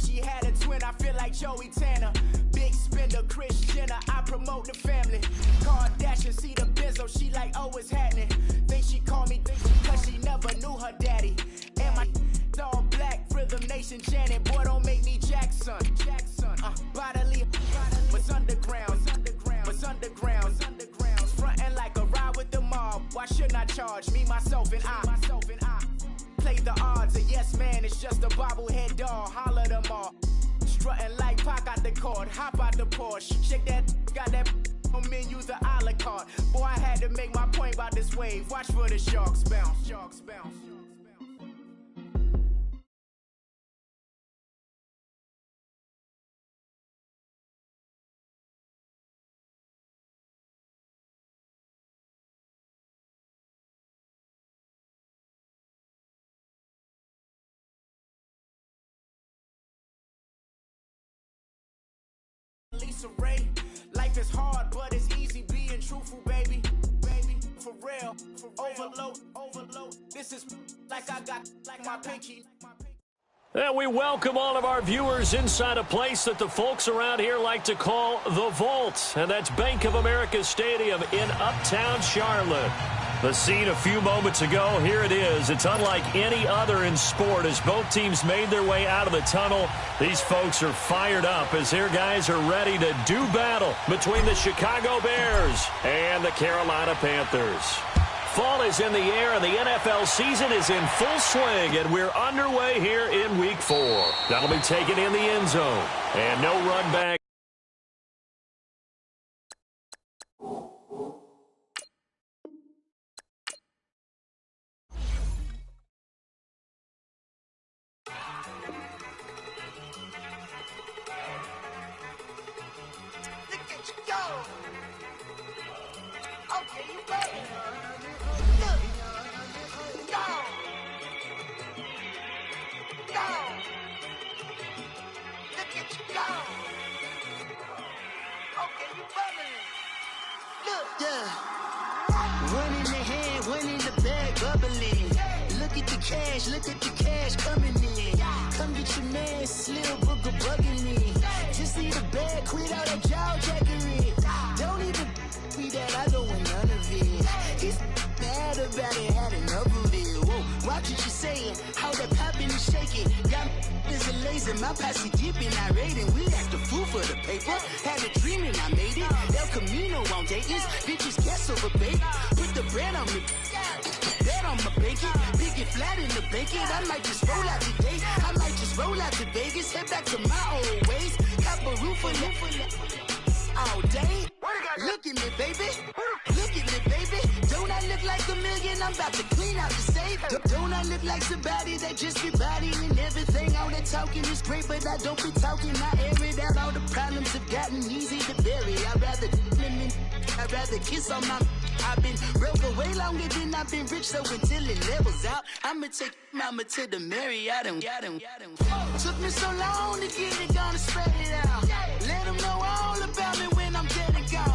she had a twin, I feel like Joey Tanner. Big spender, Kris Jenner, I promote the family. Kardashian, see the Benzo, she like, oh, it's happening. Think she called me, cause she never knew her daddy. And my all black, Rhythm Nation Janet, boy, don't make me Jackson. Bodily, what's underground, what's underground, frontin' like a ride with the mob. Why shouldn't I charge me, myself, and I? Play the odds, a yes man, it's just a bobblehead doll. Holler them all. Strutting like Pac out the court, hop out the Porsche. Shake that, got that on menu, the a la carte. Boy, I had to make my point about this wave. Watch for the sharks bounce, sharks bounce. Lisa Ray, life is hard, but it's easy being truthful, baby. For real, overload. This is like I got like my pinky. And we welcome all of our viewers inside a place that the folks around here like to call the Vault, and that's Bank of America Stadium in Uptown Charlotte. The scene a few moments ago, here it is. It's unlike any other in sport as both teams made their way out of the tunnel. These folks are fired up as their guys are ready to do battle between the Chicago Bears and the Carolina Panthers. Fall is in the air and the NFL season is in full swing, and we're underway here in Week 4. That'll be taken in the end zone, and no run back. Look at the cash coming in. Come get your man, Slim Booger bugging me. Just need a bag, quit all that jaw jackery. Don't even me that I don't want none of it. He's mad about it, had enough of it. Whoa, watch what you saying, how that poppin' and shaking. Got is a lazy, my posse deep and I raiding. We act the fool for the paper. Had a dream and I made it. El Camino on Dayton's, bitches guess over bait. Put the bread on me. Bet on my bacon, big and flat in the bacon. I might just roll out today. I might just roll out to Vegas, head back to my old ways. Cop a roof for all day. Look at me, baby. Look at me, baby. Don't I look like a million? I'm about to clean out the safe. Don't I look like somebody that just be bodying everything? All that talking is great, but I don't be talking. I air it out. All the problems have gotten easy to bury. I'd rather kiss on my. I've been broke for way longer than I've been rich, so until it levels out, I'ma take mama to the Marriott and took me so long to get it, gonna spread it out. Let them know all about me when I'm dead and gone.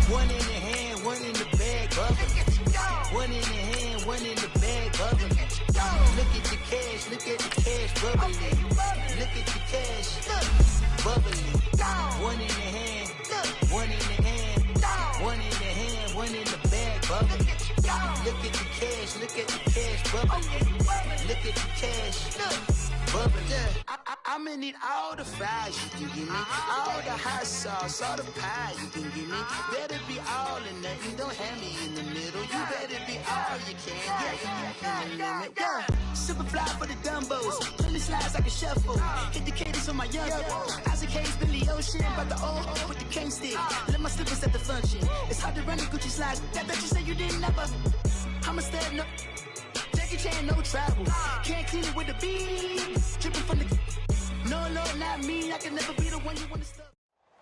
One in the hand, one in the bag, bubbling. One in the hand, one in the bag, bubbling. Look at the cash, bubbling. Look at the cash, bubbling. One in the hand, one in the hand, one in the hand, one in the bag, bubbling. Look at the cash, bubbling. Look at the cash, bubbling. I'ma need all the fries you can give me, all the hot sauce, all the pie you can give me. Better be all or nothing, don't have me in the middle. You better be all you can. Yeah. Super fly for the Dumbos, plenty slides like a shuffle. Hit the cadence on my young Isaac Hayes, Billy Ocean, but the old with the cane stick. Let my slippers at the function. It's hard to run the Gucci slides. That bet you say you didn't never. I'ma stand no. Jackie Chan, no travel. Can't clean it with the beat. Dripping from the. No, not me. I can never be the one you want to stop.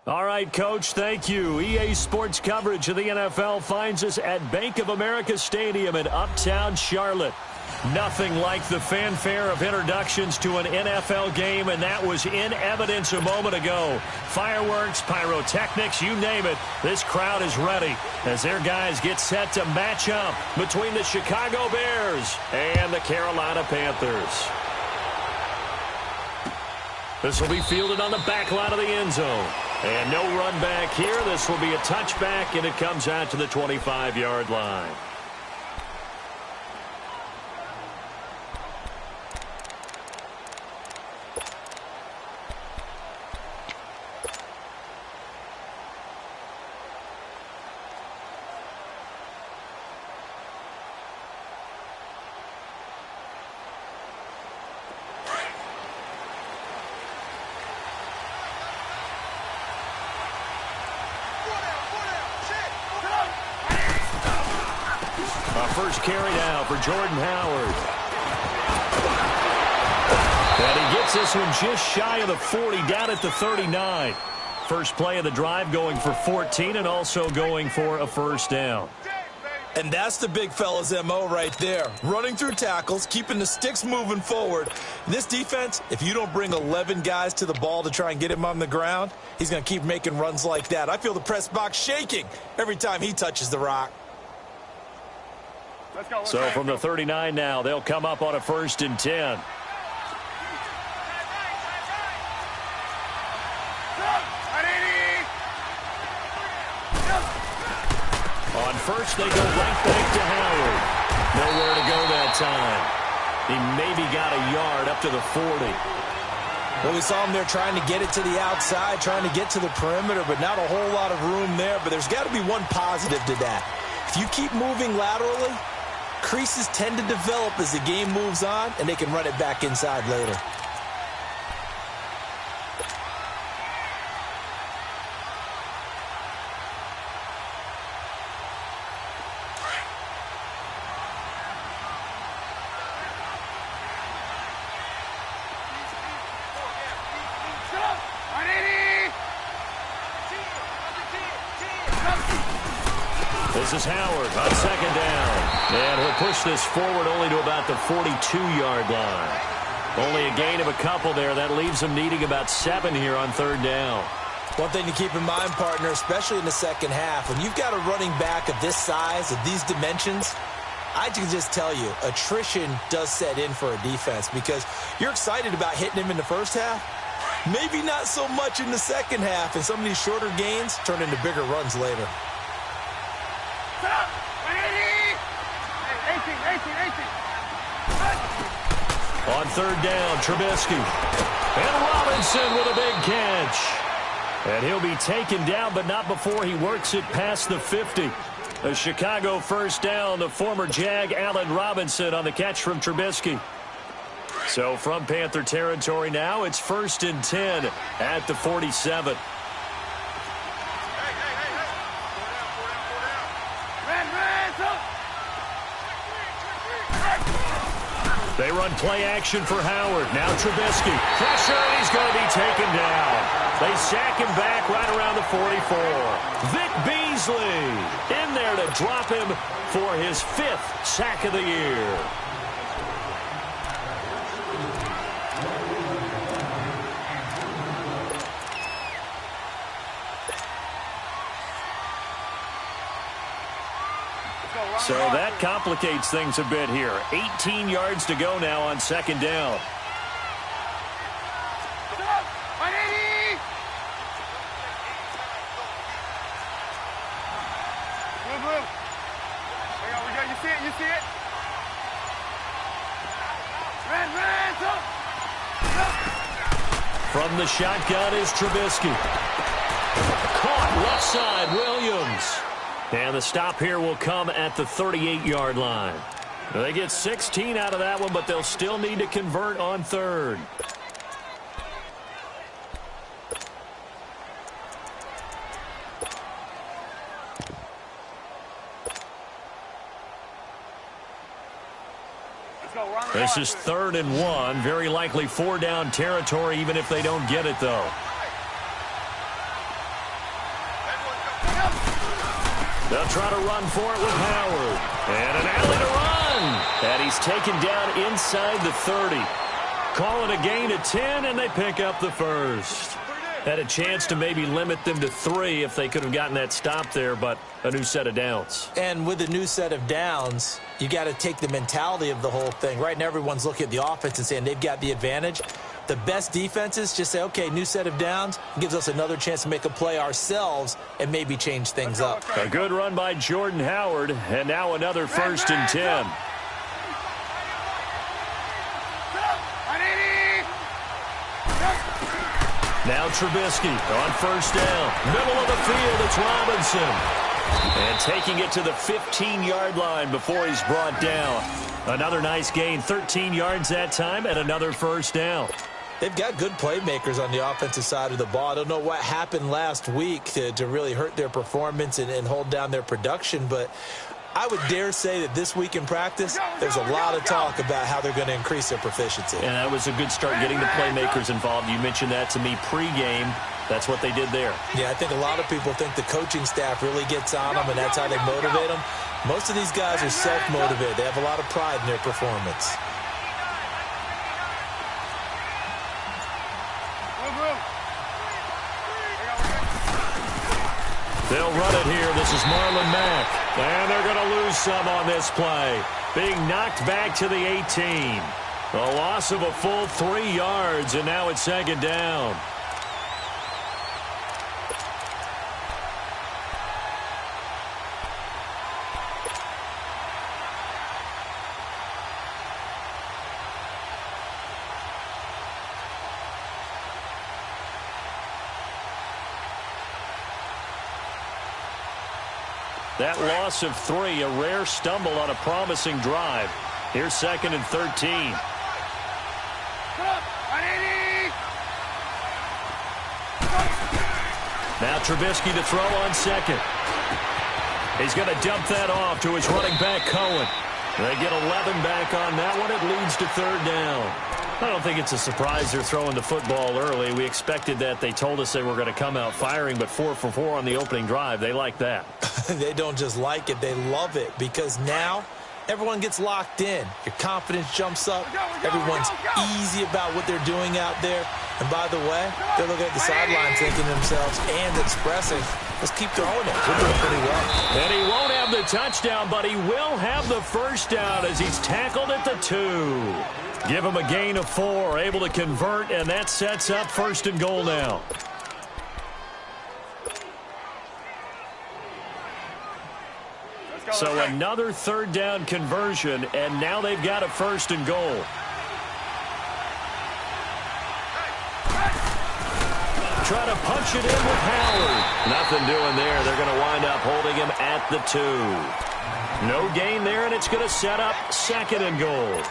All right, Coach, thank you. EA Sports coverage of the NFL finds us at Bank of America Stadium in Uptown Charlotte. Nothing like the fanfare of introductions to an NFL game, and that was in evidence a moment ago. Fireworks, pyrotechnics, you name it. This crowd is ready as their guys get set to match up between the Chicago Bears and the Carolina Panthers. This will be fielded on the back line of the end zone. And no run back here. This will be a touchback, and it comes out to the 25-yard line. First carry now for Jordan Howard. And he gets this one just shy of the 40, down at the 39. First play of the drive, going for 14 and also going for a first down. And that's the big fella's MO right there. Running through tackles, keeping the sticks moving forward. This defense, if you don't bring 11 guys to the ball to try and get him on the ground, he's going to keep making runs like that. I feel the press box shaking every time he touches the rock. So from the 39 now, they'll come up on a 1st and 10. On first, they go right back to Howard. Nowhere to go that time. He maybe got a yard up to the 40. Well, we saw him there trying to get it to the outside, trying to get to the perimeter, but not a whole lot of room there. But there's got to be one positive to that. If you keep moving laterally, creases tend to develop as the game moves on, and they can run it back inside later. This is Howard on 2nd down. And he'll push this forward only to about the 42-yard line. Only a gain of a couple there. That leaves him needing about 7 here on 3rd down. One thing to keep in mind, partner, especially in the second half, when you've got a running back of this size, of these dimensions, I can just tell you, attrition does set in for a defense because you're excited about hitting him in the first half. Maybe not so much in the second half, and some of these shorter gains turn into bigger runs later. On 3rd down, Trubisky. And Robinson with a big catch. And he'll be taken down, but not before he works it past the 50. A Chicago first down, the former Jag Allen Robinson on the catch from Trubisky. So from Panther territory now, it's 1st and 10 at the 47. They run play action for Howard. Now Trubisky. Pressure, and he's going to be taken down. They sack him back right around the 44. Vic Beasley in there to drop him for his 5th sack of the year. So that complicates things a bit here. 18 yards to go now on 2nd down. You see it? From the shotgun is Trubisky. Caught left side, Williams. And the stop here will come at the 38-yard line. They get 16 out of that one, but they'll still need to convert on 3rd. This is 3rd and 1. Very likely 4-down territory, even if they don't get it, though. They'll try to run for it with Howard. And an alley to run. And he's taken down inside the 30. Call it a gain of 10, and they pick up the first. Had a chance to maybe limit them to 3 if they could have gotten that stop there, but a new set of downs. And with a new set of downs, you got to take the mentality of the whole thing. Right now, everyone's looking at the offense and saying they've got the advantage. The best defenses just say, okay, new set of downs, gives us another chance to make a play ourselves and maybe change things up. A good run by Jordan Howard, and now another 1st and 10. Now Trubisky on 1st down. Middle of the field, it's Robinson. And taking it to the 15-yard line before he's brought down. Another nice gain, 13 yards that time, and another 1st down. They've got good playmakers on the offensive side of the ball. I don't know what happened last week to really hurt their performance and hold down their production, but I would dare say that this week in practice, there's a lot of talk about how they're going to increase their proficiency. And that was a good start, getting the playmakers involved. You mentioned that to me pregame. That's what they did there. Yeah, I think a lot of people think the coaching staff really gets on them, and that's how they motivate them. Most of these guys are self-motivated. They have a lot of pride in their performance. They'll run it here. This is Marlon Mack. And they're going to lose some on this play. Being knocked back to the 18. A loss of a full 3 yards, and now it's 2nd down. That loss of 3, a rare stumble on a promising drive. Here's 2nd and 13. Now Trubisky to throw on 2nd. He's going to dump that off to his running back, Cohen. They get 11 back on that one. It leads to 3rd down. I don't think it's a surprise they're throwing the football early. We expected that. They told us they were going to come out firing, but 4 for 4 on the opening drive. They like that. They don't just like it, they love it, because now everyone gets locked in. Your confidence jumps up. Everyone's easy about what they're doing out there. And by the way, they're looking at the sideline thinking to themselves and expressing, let's keep throwing it. We're doing pretty well. And he won't have the touchdown, but he will have the 1st down as he's tackled at the 2. Give him a gain of 4, able to convert, and that sets up 1st and goal now. So another 3rd down conversion, and now they've got a 1st and goal. Try to punch it in with Howard. Nothing doing there. They're going to wind up holding him at the 2. No gain there, and it's going to set up 2nd and goal.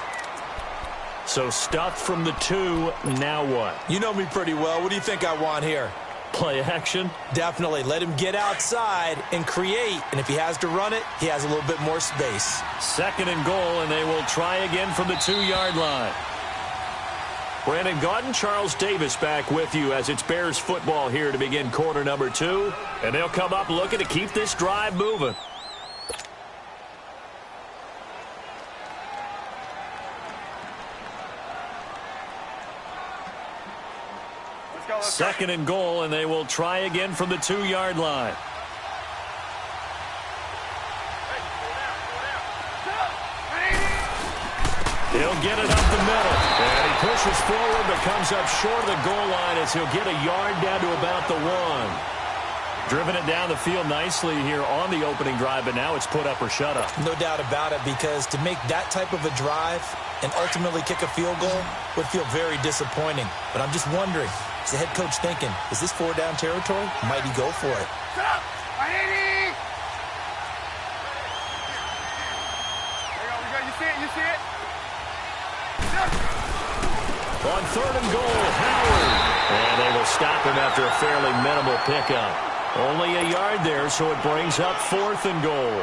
So stuffed from the 2, now what? You know me pretty well. What do you think I want here? Play action? Definitely. Let him get outside and create. And if he has to run it, he has a little bit more space. 2nd and goal, and they will try again from the 2-yard line. Brandon Gaudin, Charles Davis back with you as it's Bears football here to begin quarter number 2. And they'll come up looking to keep this drive moving. Second and goal, and they will try again from the 2-yard line. He'll get it up the middle. And he pushes forward, but comes up short of the goal line as he'll get a yard down to about the 1. Driven it down the field nicely here on the opening drive, but now it's put up or shut up. No doubt about it, because to make that type of a drive and ultimately kick a field goal would feel very disappointing. But I'm just wondering, is the head coach thinking, is this 4-down territory? Might he go for it? You see it? On 3rd and goal, Howard. And they will stop him after a fairly minimal pickup. Only a yard there, so it brings up 4th and goal.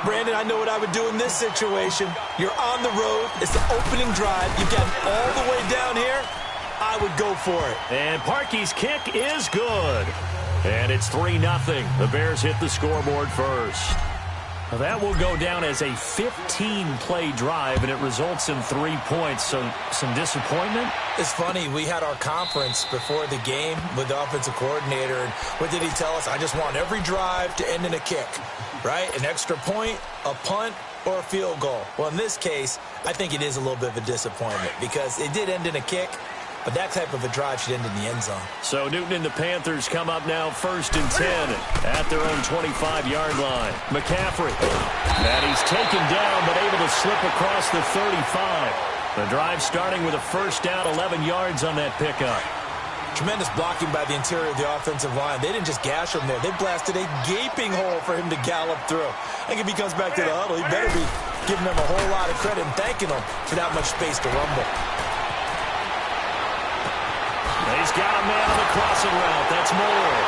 Brandon, I know what I would do in this situation. You're on the road. It's the opening drive. You've got all the way down here. I would go for it. And Parkey's kick is good. And it's 3-0. The Bears hit the scoreboard first. Well, that will go down as a 15-play drive, and it results in 3 points. So some disappointment? It's funny. We had our conference before the game with the offensive coordinator, and what did he tell us? I just want every drive to end in a kick, right? An extra point, a punt, or a field goal. Well, in this case, I think it is a little bit of a disappointment because it did end in a kick. but that type of a drive should end in the end zone. So Newton and the Panthers come up now 1st and 10 at their own 25-yard line. McCaffrey. And he's taken down, but able to slip across the 35. The drive starting with a first down, 11 yards on that pickup. Tremendous blocking by the interior of the offensive line. They didn't just gash him there. They blasted a gaping hole for him to gallop through. I think if he comes back to the huddle, he better be giving them a whole lot of credit and thanking them for that much space to rumble. He's got a man on the crossing route. That's Moore.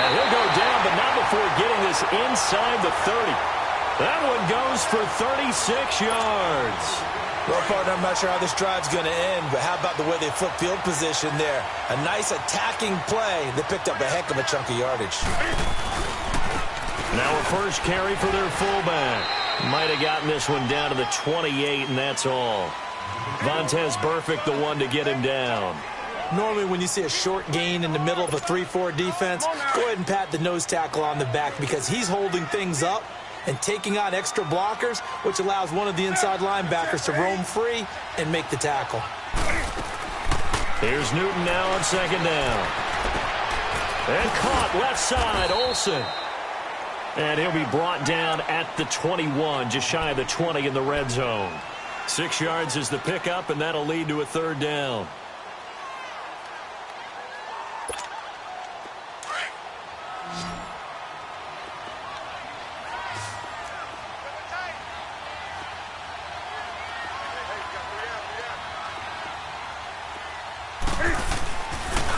And he'll go down, but not before getting this inside the 30. That one goes for 36 yards. Well, partner, I'm not sure how this drive's going to end, but how about the way they flip field position there? A nice attacking play that picked up a heck of a chunk of yardage. Now a first carry for their fullback. Might have gotten this one down to the 28, and that's all. Vontaze Burfict, the one to get him down. Normally when you see a short gain in the middle of a 3-4 defense, go ahead and pat the nose tackle on the back because he's holding things up and taking on extra blockers, which allows one of the inside linebackers to roam free and make the tackle. Here's Newton now on second down. And caught left side, Olsen. And he'll be brought down at the 21, just shy of the 20 in the red zone. 6 yards is the pickup, and that'll lead to a third down.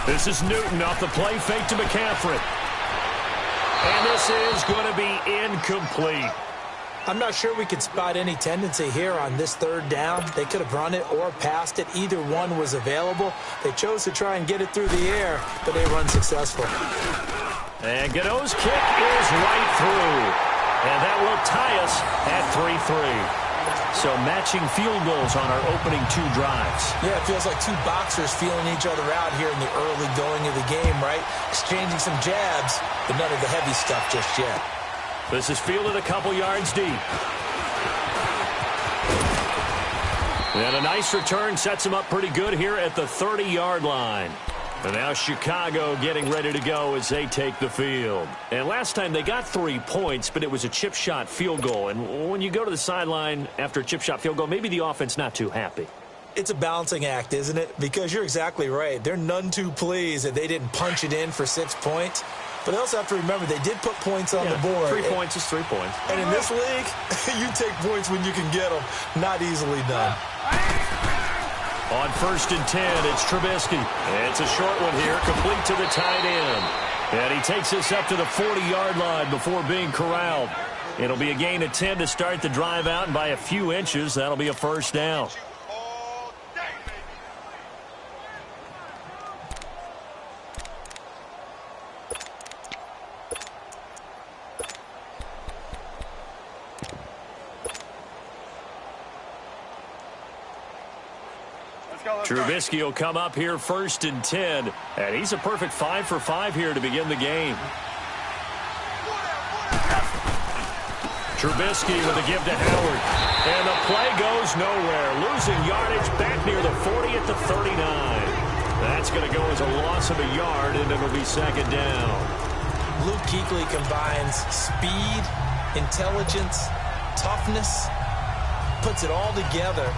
This is Newton off the play fake to McCaffrey. And this is going to be incomplete. I'm not sure we could spot any tendency here on this third down. They could have run it or passed it. Either one was available. They chose to try and get it through the air, but they were unsuccessful. And Godot's kick is right through. And that will tie us at 3-3. So matching field goals on our opening 2 drives. Yeah, it feels like 2 boxers feeling each other out here in the early going of the game, right? Exchanging some jabs, but none of the heavy stuff just yet. This is fielded a couple yards deep. And a nice return sets him up pretty good here at the 30-yard line. And now Chicago getting ready to go as they take the field. And last time they got 3 points, but it was a chip shot field goal. And when you go to the sideline after a chip shot field goal, maybe the offense not too happy. It's a balancing act, isn't it? Because you're exactly right. They're none too pleased that they didn't punch it in for 6 points. But they also have to remember they did put points on the board. 3 points is 3 points. And in this league, you take points when you can get them. Not easily done. On 1st and 10, it's Trubisky. It's a short one here, complete to the tight end. And he takes this up to the 40-yard line before being corralled. It'll be a gain of 10 to start the drive out, and by a few inches, that'll be a first down. Trubisky will come up here 1st and 10, and he's a perfect 5 for 5 here to begin the game. Trubisky with a give to Howard, and the play goes nowhere, losing yardage back near the 40 at the 39. That's going to go as a loss of a yard, and it'll be second down. Luke Kuechly combines speed, intelligence, toughness, puts it all together.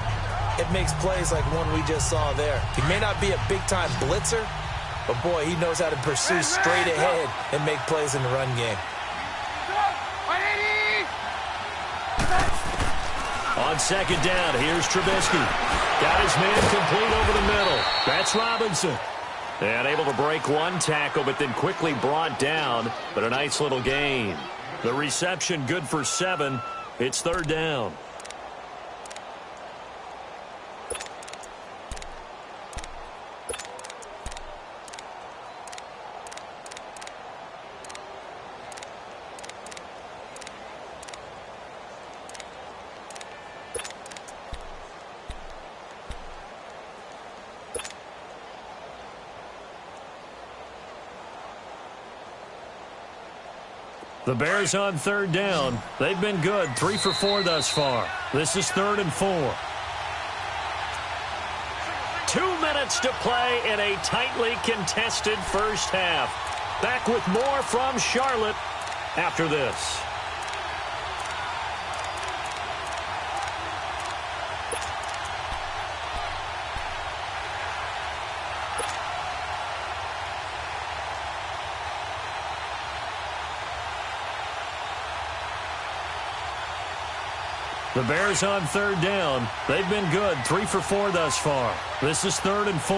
It makes plays like one we just saw there. He may not be a big-time blitzer, but, boy, he knows how to pursue straight ahead and make plays in the run game. On second down, here's Trubisky. Got his man complete over the middle. That's Robinson. And able to break one tackle, but then quickly brought down. But a nice little gain. The reception good for 7. It's third down. The Bears on third down. They've been good. 3 for 4 thus far. This is 3rd and 4. 2 minutes minutes to play in a tightly contested first half. Back with more from Charlotte after this. The Bears on third down. They've been good, 3 for 4 thus far. This is 3rd and 4.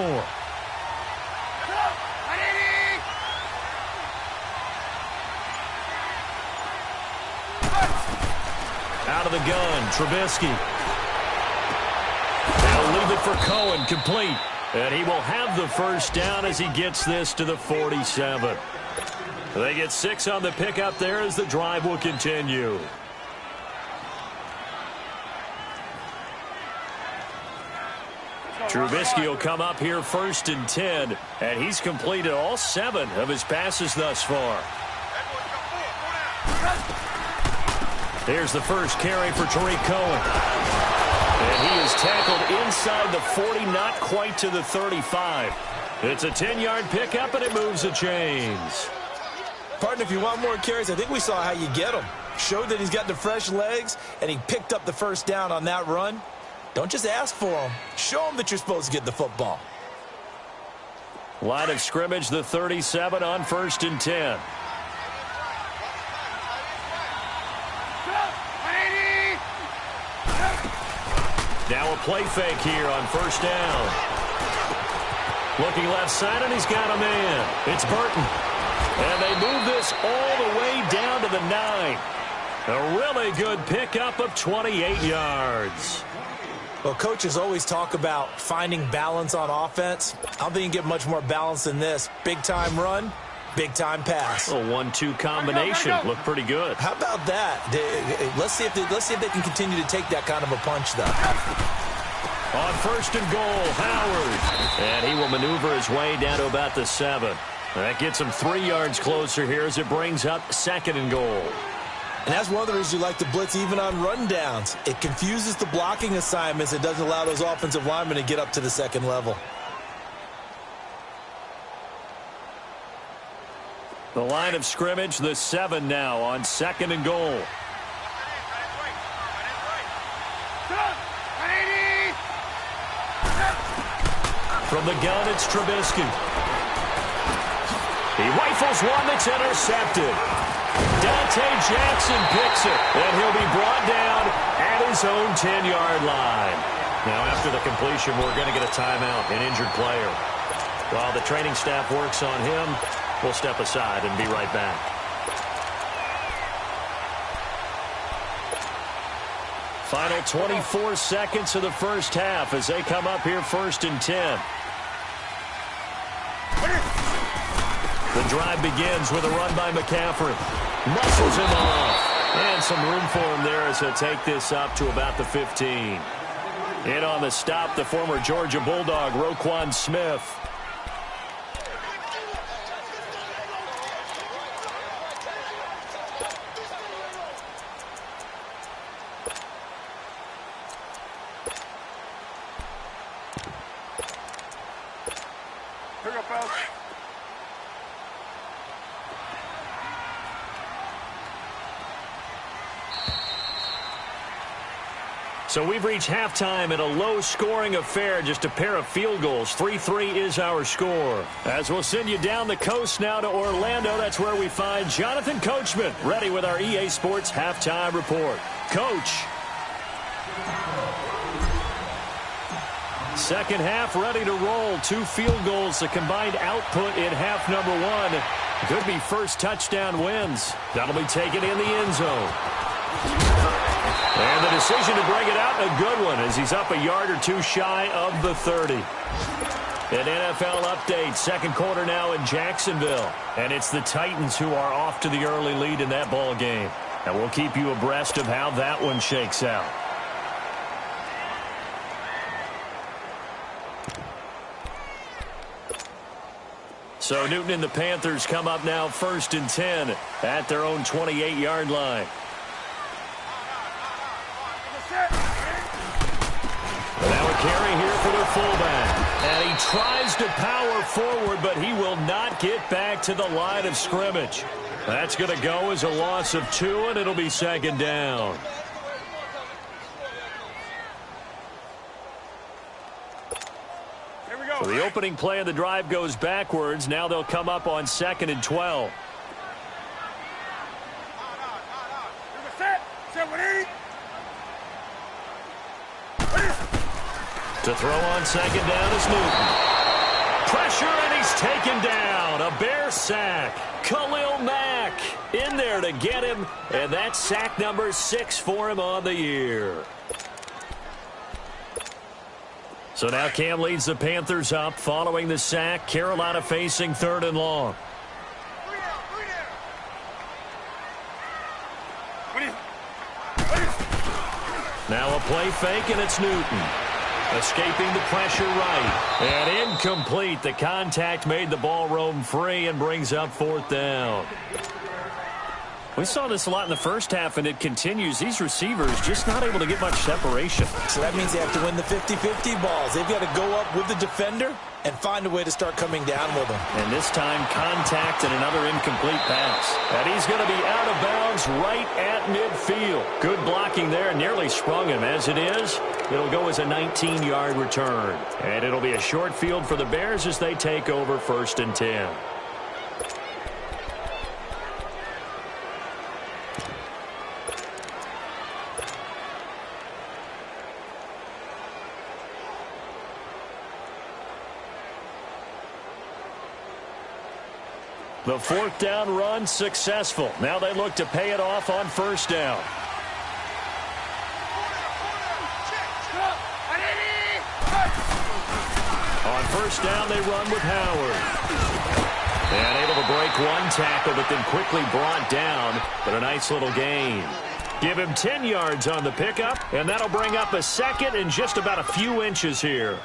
Out of the gun, Trubisky. They'll leave it for Cohen, complete. And he will have the first down as he gets this to the 47. They get 6 on the pickup there as the drive will continue. Trubisky will come up here 1st and 10, and he's completed all 7 of his passes thus far. Here's the first carry for Tariq Cohen. And he is tackled inside the 40, not quite to the 35. It's a 10-yard pickup, and it moves the chains. Partner, if you want more carries, I think we saw how you get them. Showed that he's got the fresh legs, and he picked up the first down on that run. Don't just ask for them. Show them that you're supposed to get the football. Line of scrimmage, the 37 on 1st and 10. Now a play fake here on 1st down. Looking left side, and he's got a man. It's Burton. And they move this all the way down to the 9. A really good pickup of 28 yards. Well, coaches always talk about finding balance on offense. I don't think you can get much more balance than this. Big-time run, big-time pass. A 1-2 combination. Looked pretty good. How about that? Let's see if they can continue to take that kind of a punch, though. On 1st and goal, Howard. And he will maneuver his way down to about the 7. That gets him 3 yards closer here as it brings up 2nd and goal. And that's one of the reasons you like to blitz even on rundowns. It confuses the blocking assignments. It doesn't allow those offensive linemen to get up to the 2nd level. The line of scrimmage, the 7 now on 2nd and goal. From the gun, it's Trubisky. He rifles one that's intercepted. Dante Jackson picks it, and he'll be brought down at his own 10-yard line. Now, after the completion, we're going to get a timeout, an injured player. While the training staff works on him, we'll step aside and be right back. Final 24 seconds of the first half as they come up here 1st and 10. The drive begins with a run by McCaffrey. Muscles him off. And some room for him there as he'll take this up to about the 15. In on the stop, the former Georgia Bulldog, Roquan Smith. Here we go, fellas. So we've reached halftime in a low-scoring affair, just a pair of field goals. 3-3 is our score. As we'll send you down the coast now to Orlando, that's where we find Jonathan Coachman, ready with our EA Sports halftime report. Coach. Second half ready to roll. 2 field goals, the combined output in half number 1. Could be first touchdown wins. That'll be taken in the end zone. And the decision to bring it out, a good one, as he's up a yard or 2 shy of the 30. An NFL update, second quarter now in Jacksonville. And it's the Titans who are off to the early lead in that ball game. And we'll keep you abreast of how that one shakes out. So Newton and the Panthers come up now 1st and 10 at their own 28-yard line. Now a carry here for their fullback. And he tries to power forward, but he will not get back to the line of scrimmage. That's going to go as a loss of 2, and it'll be second down. Here we go. So the opening play of the drive goes backwards. Now they'll come up on 2nd and 12. To throw on 2nd down is Newton. Pressure, and he's taken down. A Bear sack. Khalil Mack in there to get him, and that's sack number 6 for him on the year. So now Cam leads the Panthers up following the sack. Carolina facing 3rd and long. Now a play fake, and it's Newton. Escaping the pressure right. And incomplete. The contact made the ball roam free and brings up 4th down. We saw this a lot in the first half, and it continues. These receivers just not able to get much separation. So that means they have to win the 50-50 balls. They've got to go up with the defender and find a way to start coming down with them. And this time, contact and another incomplete pass. And he's going to be out of bounds right at midfield. Good blocking there, nearly sprung him. As it is, it'll go as a 19-yard return. And it'll be a short field for the Bears as they take over 1st and 10. The 4th down run successful. Now they look to pay it off on 1st down. On 1st down, they run with Howard. And able to break one tackle, but then quickly brought down. But a nice little gain. Give him 10 yards on the pickup, and that'll bring up a 2nd and just about a few inches here.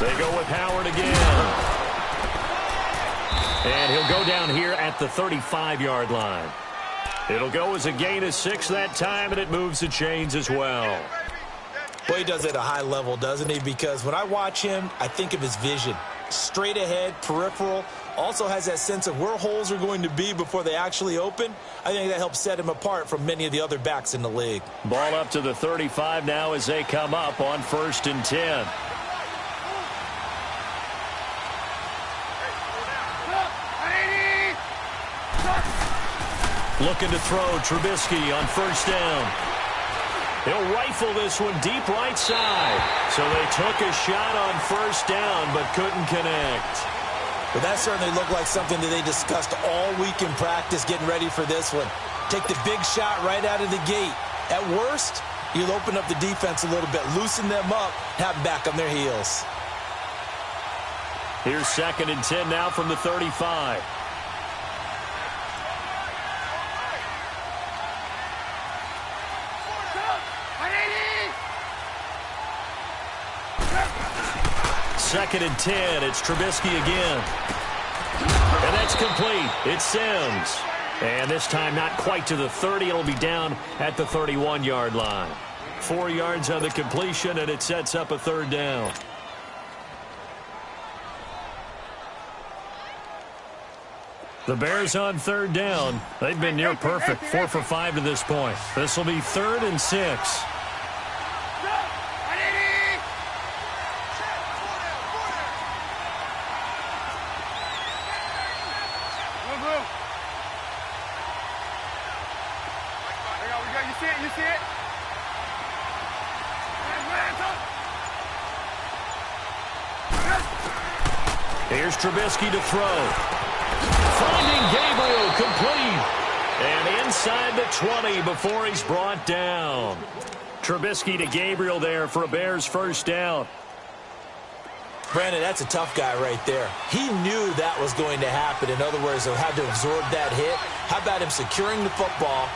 They go with Howard again. And he'll go down here at the 35-yard line. It'll go as a gain of 6 that time, and it moves the chains as well. Well, he does it at a high level, doesn't he? Because when I watch him, I think of his vision. Straight ahead, peripheral. Also has that sense of where holes are going to be before they actually open. I think that helps set him apart from many of the other backs in the league. Ball up to the 35 now as they come up on 1st and 10. Looking to throw Trubisky on 1st down. He'll rifle this one deep right side. So they took a shot on 1st down but couldn't connect. But that certainly looked like something that they discussed all week in practice getting ready for this one. Take the big shot right out of the gate. At worst, you'll open up the defense a little bit, loosen them up, have them back on their heels. Here's 2nd and 10 now from the 35. Second and 10. It's Trubisky again. And that's complete. It's Sims. And this time not quite to the 30. It'll be down at the 31-yard line. 4 yards on the completion, and it sets up a 3rd down. The Bears on 3rd down. They've been near perfect. 4 for 5 to this point. This will be 3rd and 6. You see it? Here's Trubisky to throw. Finding Gabriel complete. And inside the 20 before he's brought down. Trubisky to Gabriel there for a Bears 1st down. Brandon, that's a tough guy right there. He knew that was going to happen. In other words, he'll have to absorb that hit. How about him securing the football,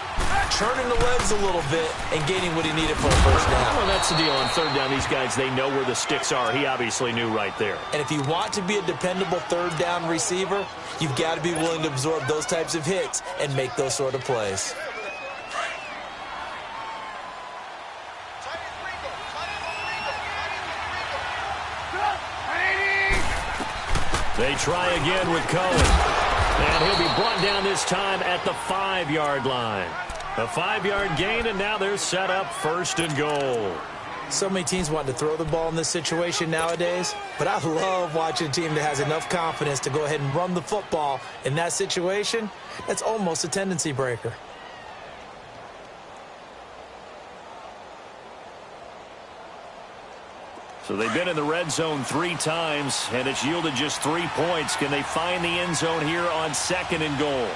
churning the legs a little bit and gaining what he needed for a first down. Well, that's the deal on third down. These guys, they know where the sticks are. He obviously knew right there. And if you want to be a dependable third down receiver, you've got to be willing to absorb those types of hits and make those sort of plays. They try again with Cohen. And he'll be brought down this time at the 5-yard line. A 5-yard gain, and now they're set up first and goal. So many teams want to throw the ball in this situation nowadays, but I love watching a team that has enough confidence to go ahead and run the football in that situation. That's almost a tendency breaker. So they've been in the red zone 3 times, and it's yielded just 3 points. Can they find the end zone here on second and goal?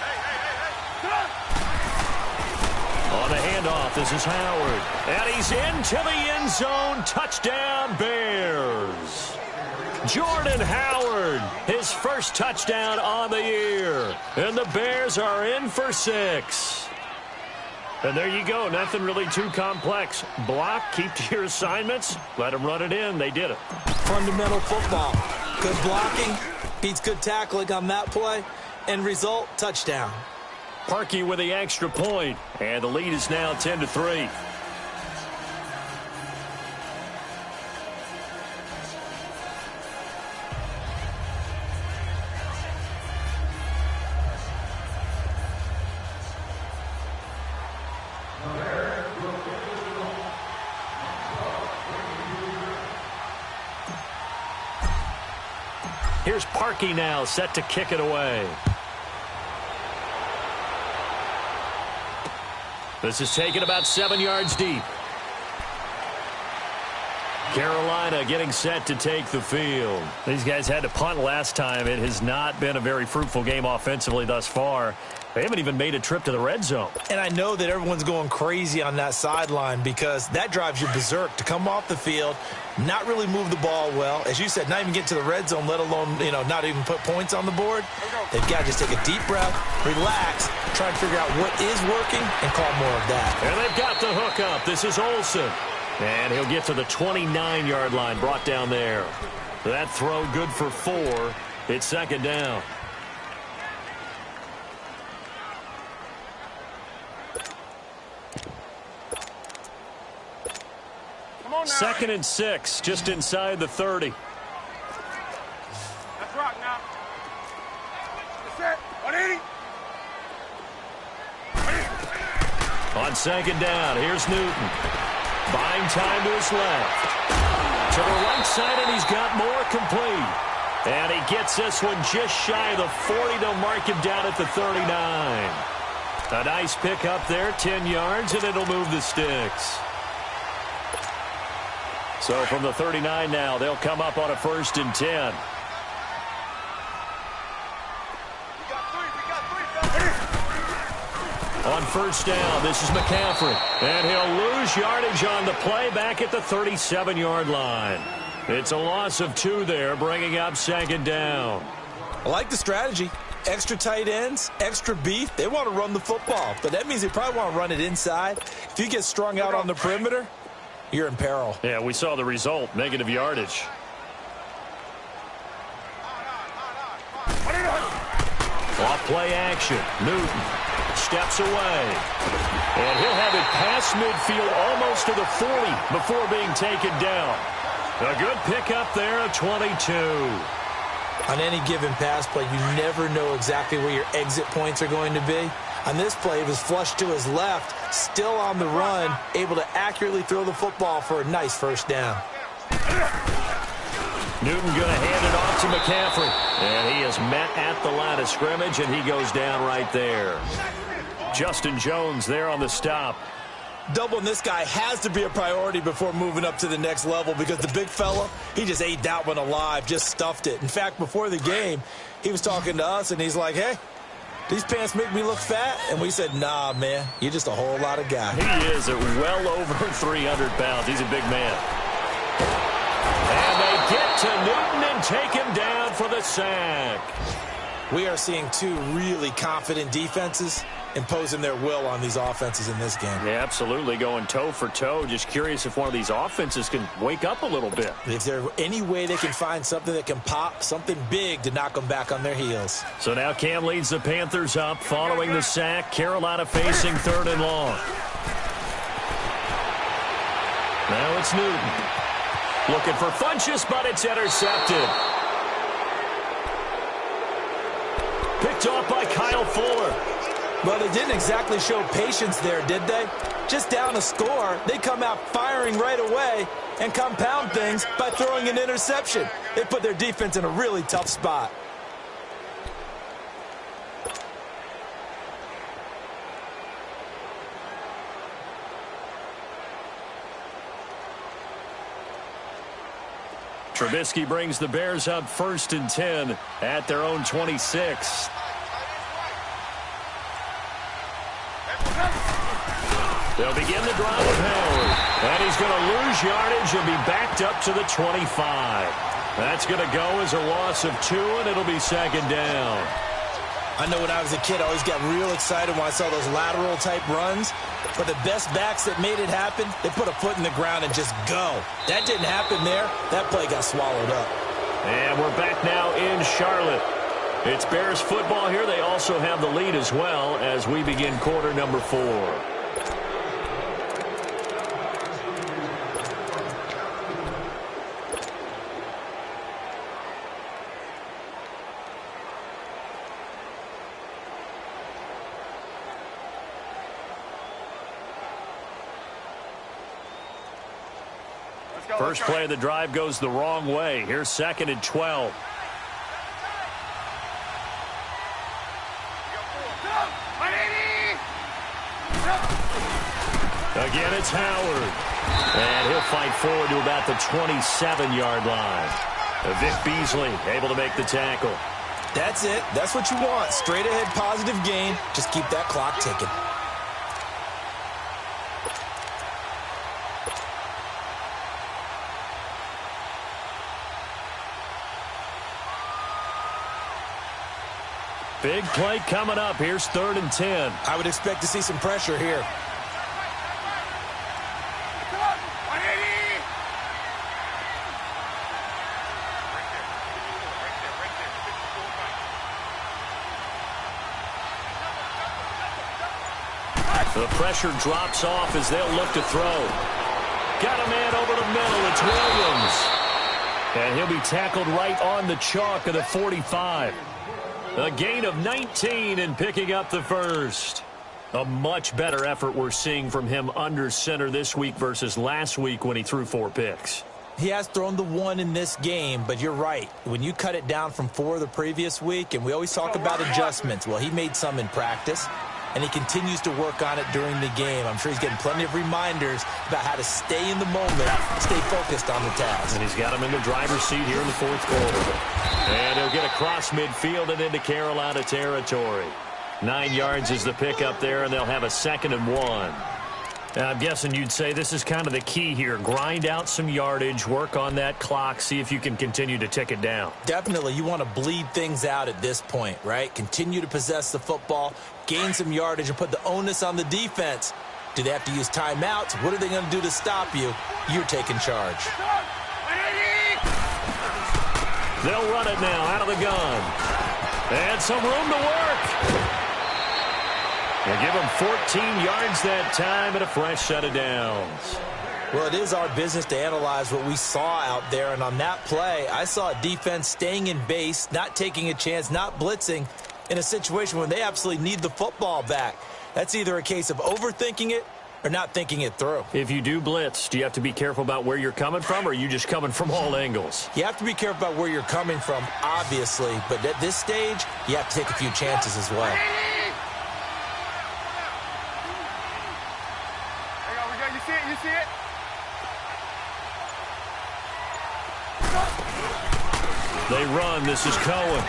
On the handoff, this is Howard. And he's into the end zone. Touchdown, Bears. Jordan Howard, his first touchdown on the year. And the Bears are in for 6. And there you go. Nothing really too complex. Block, keep to your assignments, let them run it in. They did it. Fundamental football. Good blocking beats good tackling on that play. End result, touchdown. Parkey with the extra point. And the lead is now 10-3. Here's Parkey now, set to kick it away. This is taken about 7 yards deep. Carolina getting set to take the field. These guys had to punt last time. It has not been a very fruitful game offensively thus far. They haven't even made a trip to the red zone. And I know that everyone's going crazy on that sideline because that drives you berserk to come off the field, not really move the ball well. As you said, not even get to the red zone, let alone, not even put points on the board. They've got to just take a deep breath, relax, try and figure out what is working, and call more of that. And they've got the hook up. This is Olsen. And he'll get to the 29-yard line, brought down there. That throw good for 4. It's second down. Second and 6, just inside the 30. Let's rock now. That's it. 180. On second down, here's Newton. Buying time to his left. To the right side, and he's got more complete. And he gets this one just shy of the 40. They'll mark him down at the 39. A nice pick up there, 10 yards, and it'll move the sticks. So from the 39 now, they'll come up on a 1st and 10. On first down, this is McCaffrey. And he'll lose yardage on the play back at the 37-yard line. It's a loss of 2 there, bringing up second down. I like the strategy. Extra tight ends, extra beef. They want to run the football, but that means they probably want to run it inside. If you get strung out on the perimeter, you're in peril. Yeah, we saw the result, negative yardage. Off play action. Newton steps away. And he'll have it past midfield almost to the 40 before being taken down. A good pickup there of 22. On any given pass play, you never know exactly where your exit points are going to be. On this play, it was flushed to his left, still on the run, able to accurately throw the football for a nice first down. Newton going to hand it off to McCaffrey. And he is met at the line of scrimmage, and he goes down right there. Justin Jones there on the stop. Doubling this guy has to be a priority before moving up to the next level because the big fella, he just ate that one alive, just stuffed it. In fact, before the game, he was talking to us, and he's like, hey, these pants make me look fat? And we said, nah, man, you're just a whole lot of guy. He is at well over 300 pounds. He's a big man. And they get to Newton and take him down for the sack. We are seeing 2 really confident defenses. imposing their will on these offenses in this game. Yeah, absolutely, going toe for toe. Just curious if one of these offenses can wake up a little bit. Is there any way they can find something that can pop, something big to knock them back on their heels? So now Cam leads the Panthers up following the sack. Carolina facing 3rd and long. Now it's Newton. Looking for Funchess, but it's intercepted. Picked off by Kyle Fuller. Well, they didn't exactly show patience there, did they? Just down a score, they come out firing right away and compound things by throwing an interception. They put their defense in a really tough spot. Trubisky brings the Bears up 1st and 10 at their own 26. They'll begin the drive with Howard. And he's going to lose yardage and be backed up to the 25. That's going to go as a loss of 2, and it'll be 2nd down. I know when I was a kid, I always got real excited when I saw those lateral-type runs. But the best backs that made it happen, they put a foot in the ground and just go. That didn't happen there. That play got swallowed up. And we're back now in Charlotte. It's Bears football here. They also have the lead as well as we begin quarter number 4. First play of the drive goes the wrong way. Here's 2nd and 12. Again, it's Howard. And he'll fight forward to about the 27-yard line. Vic Beasley able to make the tackle. That's it. That's what you want. Straight ahead positive gain. Just keep that clock ticking. Big play coming up. Here's 3rd and 10. I would expect to see some pressure here. The pressure drops off as they'll look to throw. Got a man over the middle. It's Williams. And he'll be tackled right on the chalk of the 45. A gain of 19 and picking up the first. A much better effort we're seeing from him under center this week versus last week when he threw 4 picks. He has thrown the 1 in this game, but you're right. When you cut it down from 4 the previous week, and we always talk about adjustments, well, he made some in practice, and he continues to work on it during the game. I'm sure he's getting plenty of reminders about how to stay in the moment, stay focused on the task. And he's got him in the driver's seat here in the 4th quarter. And he'll get across midfield and into Carolina territory. 9 yards is the pickup there, and they'll have a 2nd and 1. I'm guessing you'd say this is kind of the key here. Grind out some yardage, work on that clock, see if you can continue to tick it down. Definitely. You want to bleed things out at this point, right? Continue to possess the football, gain some yardage, and put the onus on the defense. Do they have to use timeouts? What are they going to do to stop you? You're taking charge. They'll run it now out of the gun. And some room to work. They give him 14 yards that time and a fresh set of downs. Well, it is our business to analyze what we saw out there, and on that play, I saw a defense staying in base, not taking a chance, not blitzing, in a situation when they absolutely need the football back. That's either a case of overthinking it or not thinking it through. If you do blitz, do you have to be careful about where you're coming from, or are you just coming from all angles? You have to be careful about where you're coming from, obviously, but at this stage, you have to take a few chances as well. You see it? They run. This is Cohen.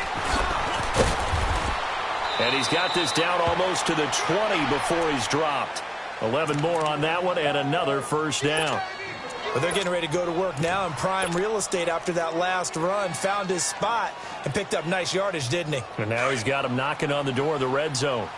And he's got this down almost to the 20 before he's dropped. 11 more on that one and another first down. But they're getting ready to go to work now in prime real estate after that last run. Found his spot and picked up nice yardage, didn't he? And now he's got him knocking on the door of the red zone.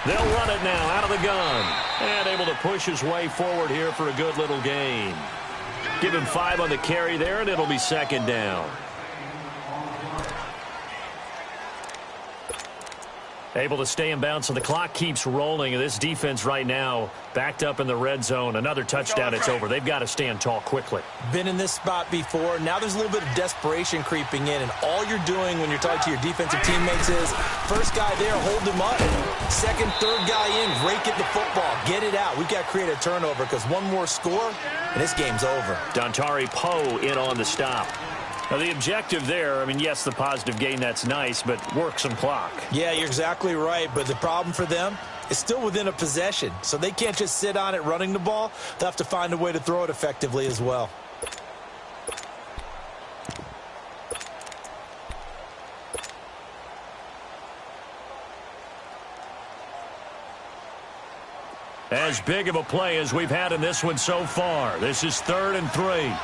They'll run it now out of the gun. And able to push his way forward here for a good little gain. Give him 5 on the carry there, and it'll be second down. Able to stay in bounds, so the clock keeps rolling. And this defense right now backed up in the red zone. Another touchdown, it's over. They've got to stand tall quickly. Been in this spot before. Now there's a little bit of desperation creeping in, and all you're doing when you're talking to your defensive teammates is, first guy there, hold him up. Second, third guy in, rake at the football. Get it out. We've got to create a turnover because one more score, and this game's over. Dontari Poe in on the stop. Now, the objective there, I mean, yes, the positive gain, that's nice, but work some clock. Yeah, you're exactly right, but the problem for them is still within a possession, so they can't just sit on it running the ball. They'll have to find a way to throw it effectively as well. As big of a play as we've had in this one so far. This is 3rd and 3.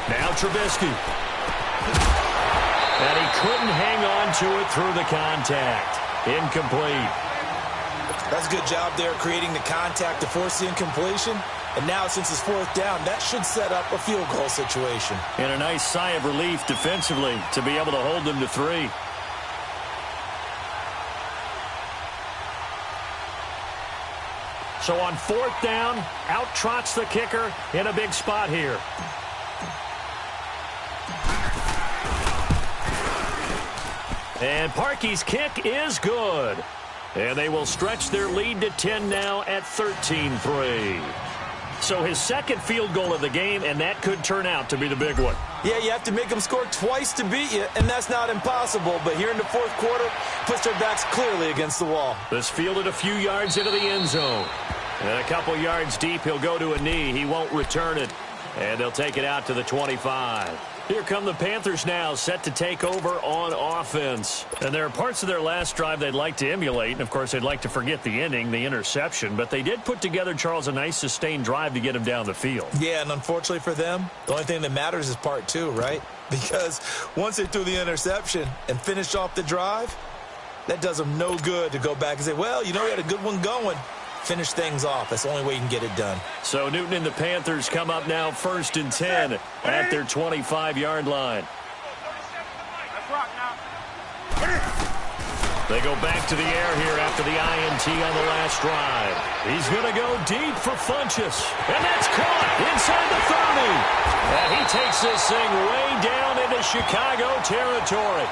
Now Trubisky. And he couldn't hang on to it through the contact. Incomplete. That's a good job there creating the contact to force the incompletion. And now since it's 4th down, that should set up a field goal situation. And a nice sigh of relief defensively to be able to hold them to 3. So on 4th down, out trots the kicker in a big spot here. And Parkey's kick is good. And they will stretch their lead to 10 now at 13-3. So his second field goal of the game, and that could turn out to be the big one. Yeah, you have to make them score twice to beat you, and that's not impossible. But here in the 4th quarter, puts their backs clearly against the wall. This fielded a few yards into the end zone. And a couple yards deep, he'll go to a knee. He won't return it. And they'll take it out to the 25. Here come the Panthers now, set to take over on offense. And there are parts of their last drive they'd like to emulate. And, of course, they'd like to forget the ending, the interception. But they did put together, Charles, a nice sustained drive to get him down the field. Yeah, and unfortunately for them, the only thing that matters is part 2, right? Because once they threw the interception and finished off the drive, that does them no good to go back and say, well, you know, we had a good one going. Finish things off. That's the only way you can get it done. So Newton and the Panthers come up now 1st and 10 at their 25-yard line. They go back to the air here after the INT on the last drive. He's going to go deep for Funchess. And that's caught inside the 30. And he takes this thing way down into Chicago territory.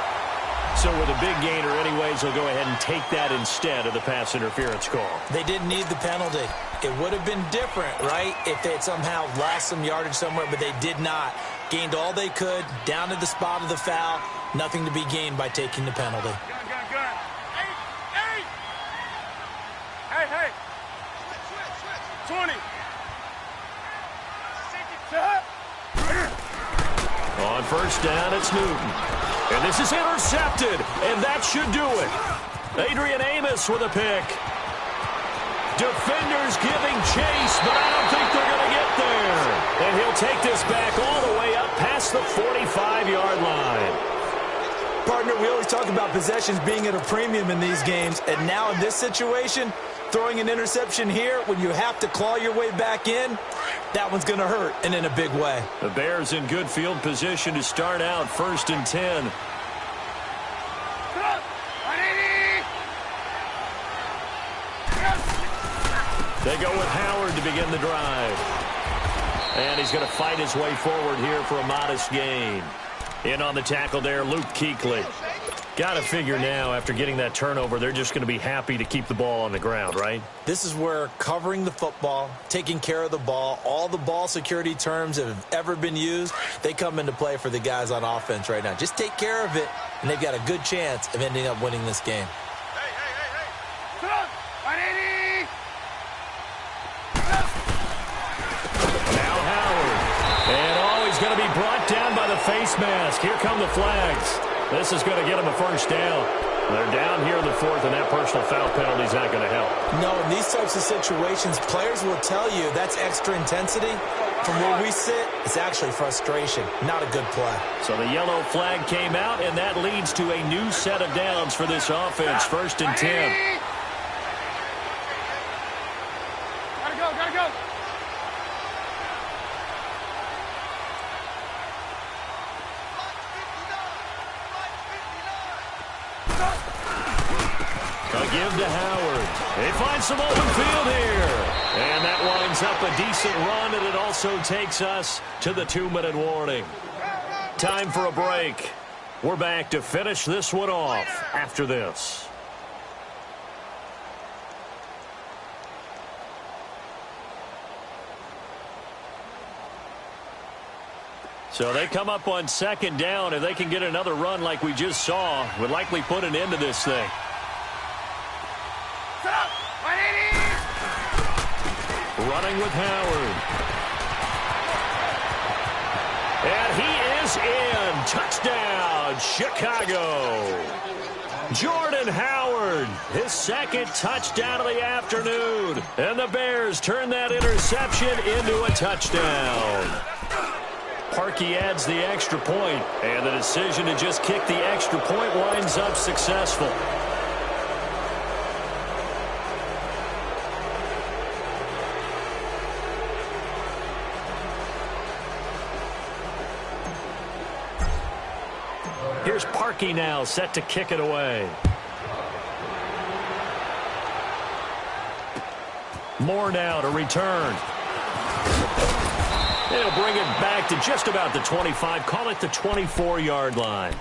So with a big gainer anyways, they'll go ahead and take that instead of the pass interference call. They didn't need the penalty. It would have been different, right, if they had somehow lost some yardage somewhere, but they did not. Gained all they could, down to the spot of the foul. Nothing to be gained by taking the penalty. Hey. 20. On 1st down, it's Newton. And this is intercepted, and that should do it. Adrian Amos with a pick. Defenders giving chase, but I don't think they're going to get there. And he'll take this back all the way up past the 45-yard line. Partner, we always talk about possessions being at a premium in these games, and now in this situation, throwing an interception here when you have to claw your way back in, that one's going to hurt, and in a big way. The Bears in good field position to start out 1st and 10. They go with Howard to begin the drive. And he's going to fight his way forward here for a modest gain. In on the tackle there, Luke Kuechly. Got to figure now, after getting that turnover, they're just going to be happy to keep the ball on the ground, right? This is where covering the football, taking care of the ball, all the ball security terms that have ever been used, they come into play for the guys on offense right now. Just take care of it, and they've got a good chance of ending up winning this game. Now Howard. And he's going to be brought down by the face mask. Here come the flags. This is going to get them a 1st down. They're down here in the 4th, and that personal foul penalty is not going to help. No, in these types of situations, players will tell you that's extra intensity for from where we sit, it's actually frustration, not a good play. So the yellow flag came out, and that leads to a new set of downs for this offense. 1st and 10. Gotta go, gotta go. A give to Howard. They find some open field here. And that winds up a decent run, and it also takes us to the 2-minute warning. Time for a break. We're back to finish this one off after this. So they come up on 2nd down. If they can get another run like we just saw, would likely put an end to this thing. Set up. 180. Running with Howard. And he is in. Touchdown, Chicago. Jordan Howard, his 2nd touchdown of the afternoon. And the Bears turn that interception into a touchdown. Parkey adds the extra point, and the decision to just kick the extra point winds up successful. Here's Parkey now, set to kick it away. Moore now to return. They'll bring it back to just about the 25, call it the 24-yard line.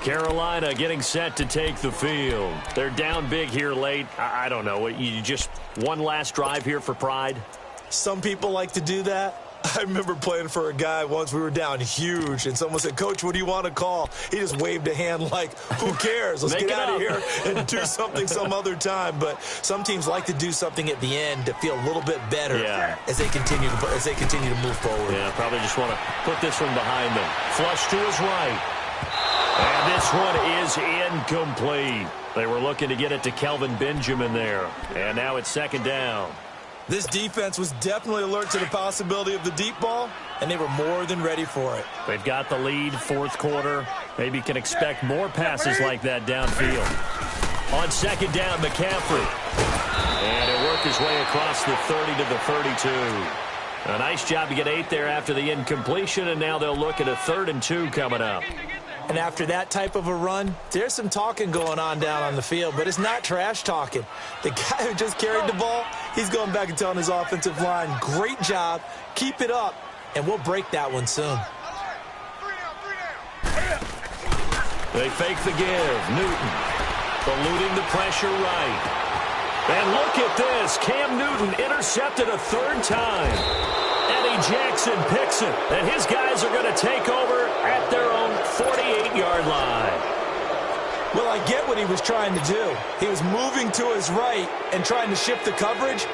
Carolina getting set to take the field. They're down big here late. I don't know. You just one last drive here for pride? Some people like to do that. I remember playing for a guy once. We were down huge, and someone said, "Coach, what do you want to call?" He just waved a hand like, who cares? Let's get out of here and do something some other time. But some teams like to do something at the end to feel a little bit better as they continue to move forward. Yeah, probably just want to put this one behind them. Flush to his right. And this one is incomplete. They were looking to get it to Kelvin Benjamin there. And now it's 2nd down. This defense was definitely alert to the possibility of the deep ball, and they were more than ready for it. They've got the lead, 4th quarter. Maybe can expect more passes like that downfield. On 2nd down, McCaffrey. And he'll work his way across the 30 to the 32. A nice job to get 8 there after the incompletion, and now they'll look at a 3rd and 2 coming up. And after that type of a run, there's some talking going on down on the field, but it's not trash talking. The guy who just carried the ball, he's going back and telling his offensive line, great job, keep it up, and we'll break that one soon. They fake the give. Newton eluding the pressure right. And look at this. Cam Newton intercepted a 3rd time. Eddie Jackson picks it, and his guys are going to take over at their own 48-yard line. Well, I get what he was trying to do. He was moving to his right and trying to shift the coverage,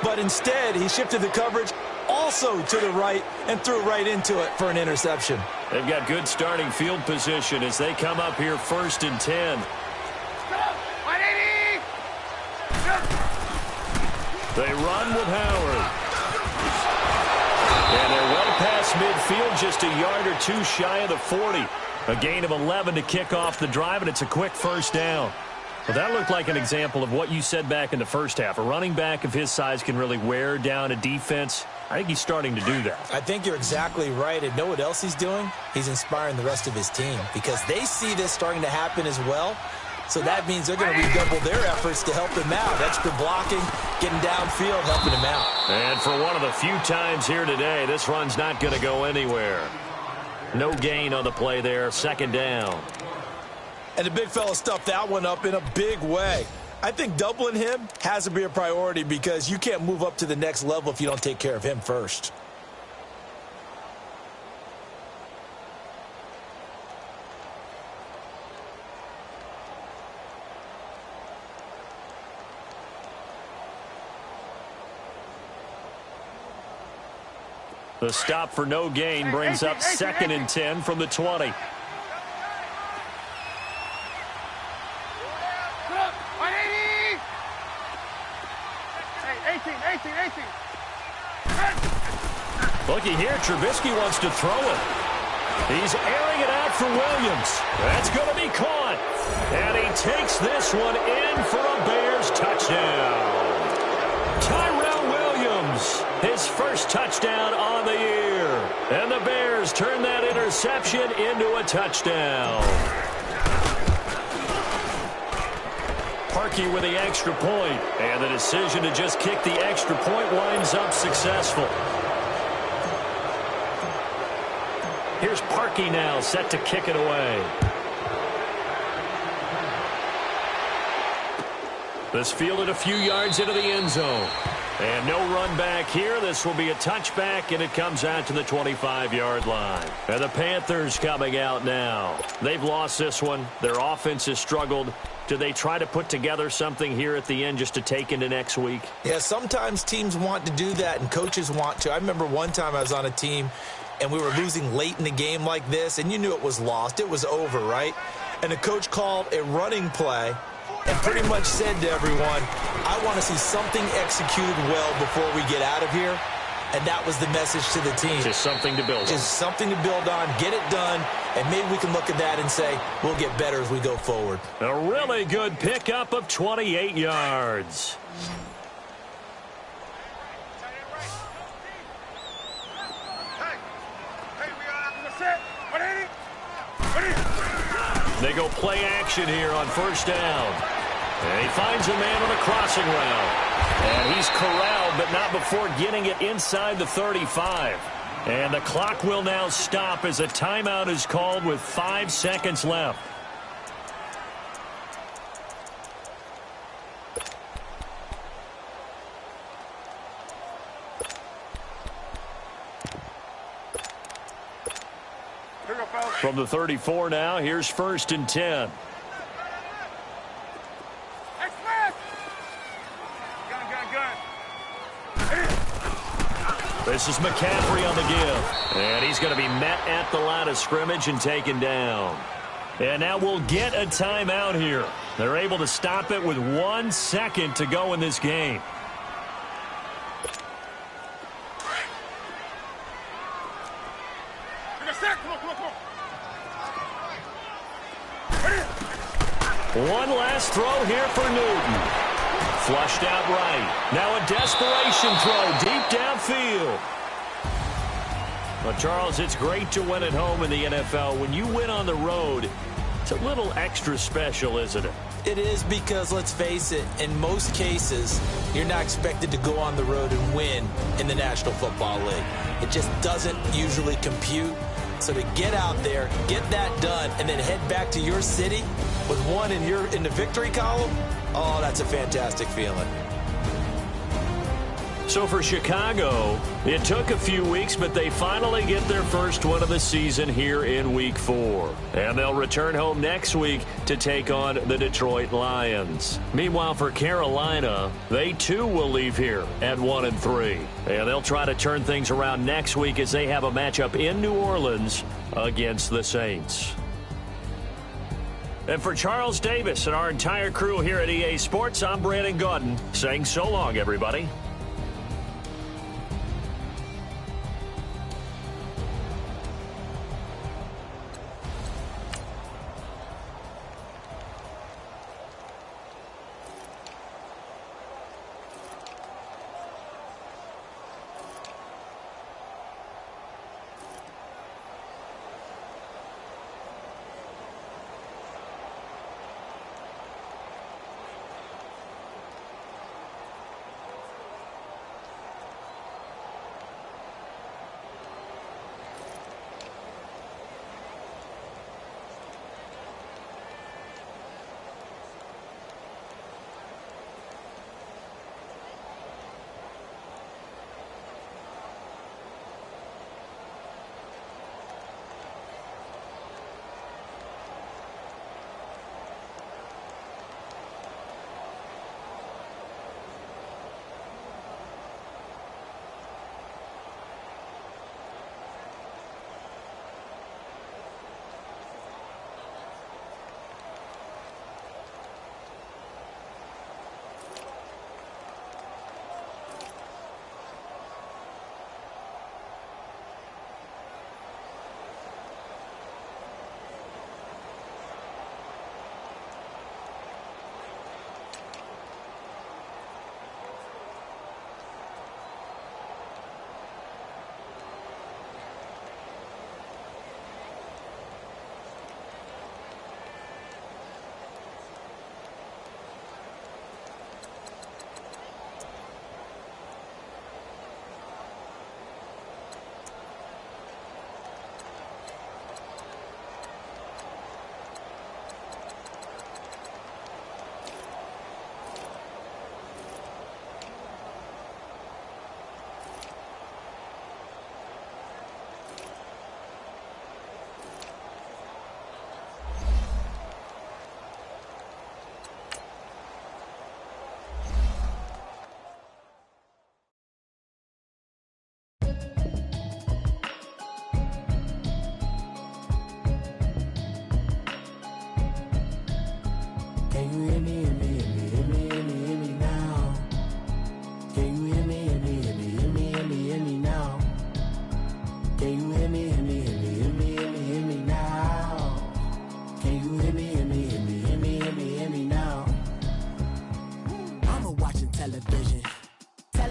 but instead he shifted the coverage also to the right and threw right into it for an interception. They've got good starting field position as they come up here 1st and 10. 180. They run with Howard. And they're well past midfield, just a yard or 2 shy of the 40. A gain of 11 to kick off the drive, and it's a quick 1st down. Well, that looked like an example of what you said back in the first half. A running back of his size can really wear down a defense. I think he's starting to do that. I think you're exactly right. And know what else he's doing? He's inspiring the rest of his team because they see this starting to happen as well. So that means they're going to redouble their efforts to help him out. Extra blocking, getting downfield, helping him out. And for one of the few times here today, this run's not going to go anywhere. No gain on the play there, 2nd down. And the big fella stuffed that one up in a big way. I think doubling him has to be a priority because you can't move up to the next level if you don't take care of him first. The stop for no gain brings up 2nd and 10 from the 20. 18. Looky here, Trubisky wants to throw it. He's airing it out for Williams. That's going to be caught. And he takes this one in for a Bears touchdown. Tyrell Williams, his first touchdown on the year. And the Bears turn that interception into a touchdown. Parkey with the extra point. And the decision to just kick the extra point winds up successful. Here's Parkey now, set to kick it away. This fielded a few yards into the end zone. And no run back here. This will be a touchback, and it comes out to the 25-yard line. And the Panthers coming out now. They've lost this one. Their offense has struggled. Do they try to put together something here at the end just to take into next week? Yeah, sometimes teams want to do that, and coaches want to. I remember one time I was on a team, and we were losing late in the game like this, and you knew it was lost. It was over, right? And the coach called a running play and pretty much said to everyone, I want to see something executed well before we get out of here. And that was the message to the team. Just something to build on. Just something to build on, get it done, and maybe we can look at that and say, we'll get better as we go forward. A really good pickup of 28 yards. They go play action here on first down. And he finds a man on a crossing route. And he's corralled, but not before getting it inside the 35. And the clock will now stop as a timeout is called with 5 seconds left. From the 34 now, here's 1st and 10. This is McCaffrey on the give. And he's going to be met at the line of scrimmage and taken down. And now we'll get a timeout here. They're able to stop it with 1 second to go in this game. One last throw here for Newton. Flushed out right. Now a desperation throw deep downfield. Well, Charles, it's great to win at home in the NFL. When you win on the road, it's a little extra special, isn't it? It is, because, let's face it, in most cases, you're not expected to go on the road and win in the National Football League. It just doesn't usually compute. So to get out there, get that done, and then head back to your city with one in the victory column, oh, that's a fantastic feeling. So for Chicago, it took a few weeks, but they finally get their first win of the season here in Week 4. And they'll return home next week to take on the Detroit Lions. Meanwhile, for Carolina, they too will leave here at 1-3. And they'll try to turn things around next week as they have a matchup in New Orleans against the Saints. And for Charles Davis and our entire crew here at EA Sports, I'm Brandon Gaudin saying so long, everybody.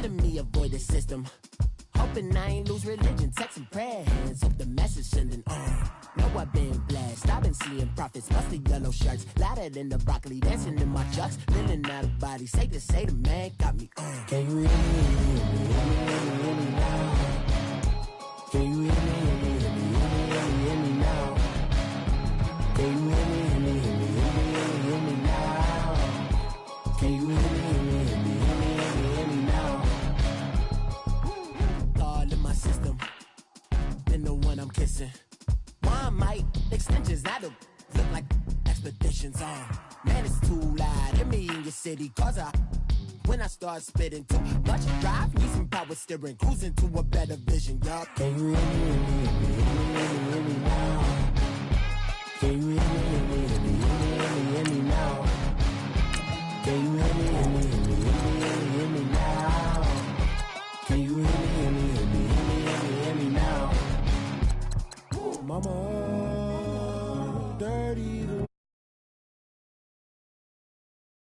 telling me avoid the system. Hoping I ain't lose religion, text and prayer hands. Hope the message sending on. Know I've been blessed, I've been seeing prophets, mustard yellow shirts, louder than the broccoli, dancing in my chucks, feeling out of body. Say the man got me on. Can you hear me? Hear me now? Can you hear me now? Can you hear me now? Can you hear me now? All in my system, been the one I'm kissing. One might extensions, I don't look like expeditions on. Man, it's too loud. Hit me in your city, cause when I start spitting too much drive, need some power steering, cruising to a better vision, y'all. Can you hear me now? Can you hear me now? Can you hear me now? Can you hear me now? Mama.